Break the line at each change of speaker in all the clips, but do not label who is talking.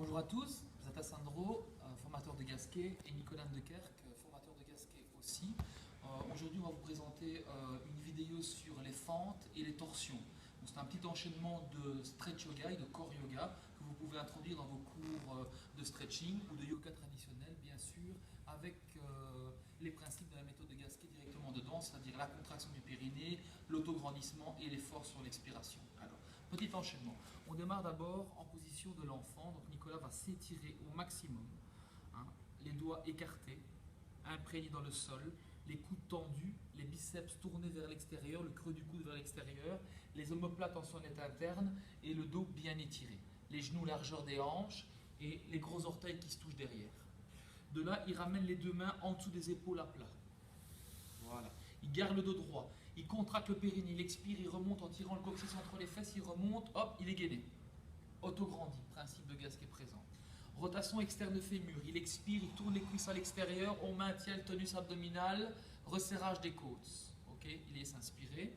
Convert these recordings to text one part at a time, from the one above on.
Bonjour à tous, Zata Sandro, formateur de Gasquet, et Nicolas Dekerk, formateur de Gasquet aussi. Aujourd'hui, on va vous présenter une vidéo sur les fentes et les torsions. C'est un petit enchaînement de stretch yoga et de core yoga que vous pouvez introduire dans vos cours de stretching ou de yoga traditionnel, bien sûr, avec les principes de la méthode de Gasquet directement dedans, c'est-à-dire la contraction du périnée, l'autograndissement et l'effort sur l'expiration. Alors, petit enchaînement. On démarre d'abord en position de l'enfant. Donc Nicolas va s'étirer au maximum, hein, les doigts écartés, imprégnés dans le sol, les coudes tendus, les biceps tournés vers l'extérieur, le creux du coude vers l'extérieur, les omoplates en sonnette interne et le dos bien étiré. Les genoux largeur des hanches et les gros orteils qui se touchent derrière. De là, il ramène les deux mains en dessous des épaules à plat. Voilà. Il garde le dos droit. Il contracte le périnée, il expire, il remonte en tirant le coccyx entre les fesses, il remonte, hop, il est gainé. Autograndi, principe de Gasquet présent. Rotation externe fémur, il expire, il tourne les cuisses à l'extérieur, on maintient le tonus abdominal, resserrage des côtes. Ok, il laisse inspirer.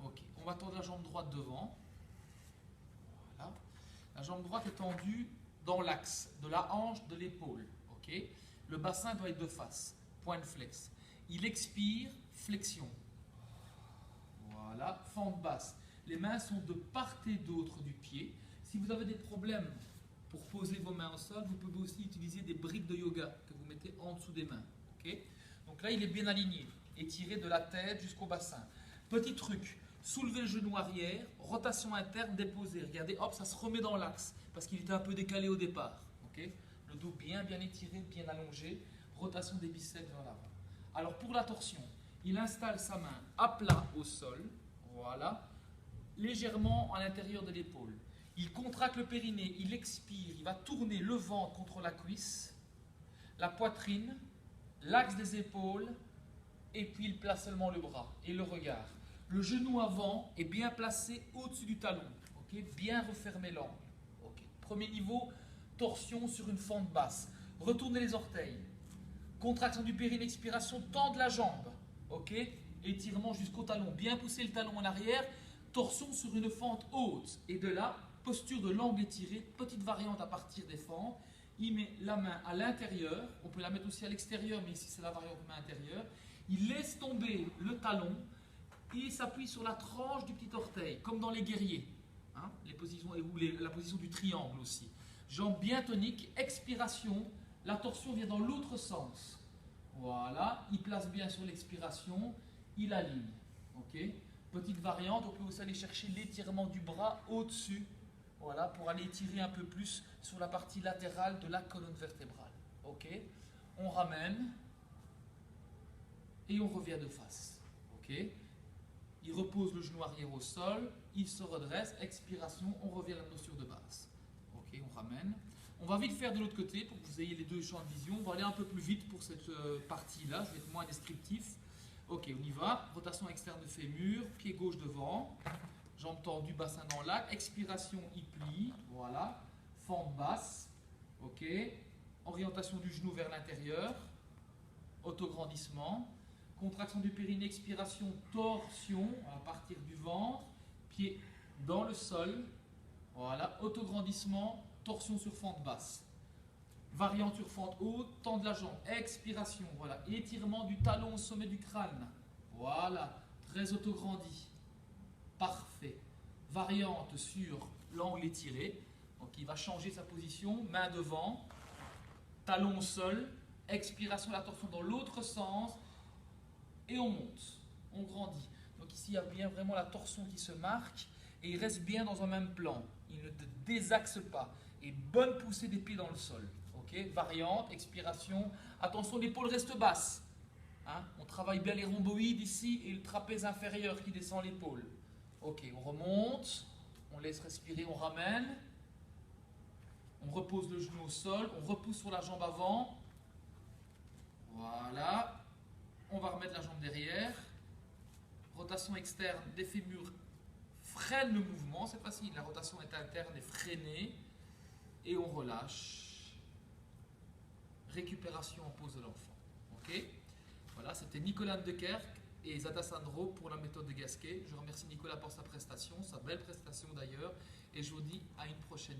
Ok, on va tendre la jambe droite devant. Voilà. La jambe droite est tendue dans l'axe de la hanche de l'épaule. Ok, le bassin doit être de face, point de flex. Il expire, flexion. Voilà, fente basse. Les mains sont de part et d'autre du pied. Si vous avez des problèmes pour poser vos mains au sol, vous pouvez aussi utiliser des briques de yoga que vous mettez en dessous des mains. Okay. Donc là, il est bien aligné, étiré de la tête jusqu'au bassin. Petit truc, soulevez le genou arrière, rotation interne, déposez. Regardez, hop, ça se remet dans l'axe parce qu'il était un peu décalé au départ. Okay. Le dos bien étiré, bien allongé, rotation des biceps vers l'avant. Alors pour la torsion, il installe sa main à plat au sol, voilà, légèrement à l'intérieur de l'épaule. Il contracte le périnée, il expire, il va tourner le ventre contre la cuisse, la poitrine, l'axe des épaules, et puis il place seulement le bras et le regard. Le genou avant est bien placé au-dessus du talon, okay? Bien refermer l'angle. Okay. Premier niveau, torsion sur une fente basse. Retournez les orteils. Contraction du périnée, expiration, tendre la jambe. Okay? Étirement jusqu'au talon. Bien pousser le talon en arrière. Torsion sur une fente haute. Et de là, posture de l'angle étiré. Petite variante à partir des fentes. Il met la main à l'intérieur. On peut la mettre aussi à l'extérieur, mais ici c'est la variante main intérieure. Il laisse tomber le talon et il s'appuie sur la tranche du petit orteil, comme dans les guerriers. Hein? Les positions, ou la position du triangle aussi. Jambes bien toniques. Expiration. La torsion vient dans l'autre sens. Voilà, il place bien sur l'expiration, il aligne. Okay. Petite variante, on peut aussi aller chercher l'étirement du bras au-dessus, voilà, pour aller étirer un peu plus sur la partie latérale de la colonne vertébrale. Okay. On ramène et on revient de face. Okay. Il repose le genou arrière au sol, il se redresse, expiration, on revient à la notion de base. Ok, on ramène. On va vite faire de l'autre côté pour que vous ayez les deux champs de vision. On va aller un peu plus vite pour cette partie-là. Je vais être moins descriptif. Ok, on y va. Rotation externe de fémur, pied gauche devant, jambe tendue, bassin dans l'axe. Expiration, il plie. Voilà. Fente basse. Ok. Orientation du genou vers l'intérieur. Autograndissement. Contraction du périnée, expiration, torsion à partir du ventre. Pied dans le sol. Voilà, autograndissement, torsion sur fente basse. Variante sur fente haute, tendre la jambe, expiration, voilà, étirement du talon au sommet du crâne. Voilà, très autograndi. Parfait. Variante sur l'angle étiré. Donc il va changer sa position, main devant, talon au sol, expiration, la torsion dans l'autre sens et on monte, on grandit. Donc ici il y a bien vraiment la torsion qui se marque. Et il reste bien dans un même plan. Il ne te désaxe pas. Et bonne poussée des pieds dans le sol. Okay. Variante, expiration. Attention, l'épaule reste basse. Hein. On travaille bien les rhomboïdes ici et le trapèze inférieur qui descend l'épaule. Ok, on remonte. On laisse respirer, on ramène. On repose le genou au sol. On repousse sur la jambe avant. Voilà. On va remettre la jambe derrière. Rotation externe des fémurs. Freine le mouvement, c'est facile, la rotation est interne et freinée, et on relâche. Récupération en pose de l'enfant. Ok. Voilà, c'était Nicolas Dekerk et Zata Sandro pour la méthode de Gasquet. Je remercie Nicolas pour sa prestation, sa belle prestation d'ailleurs, et je vous dis à une prochaine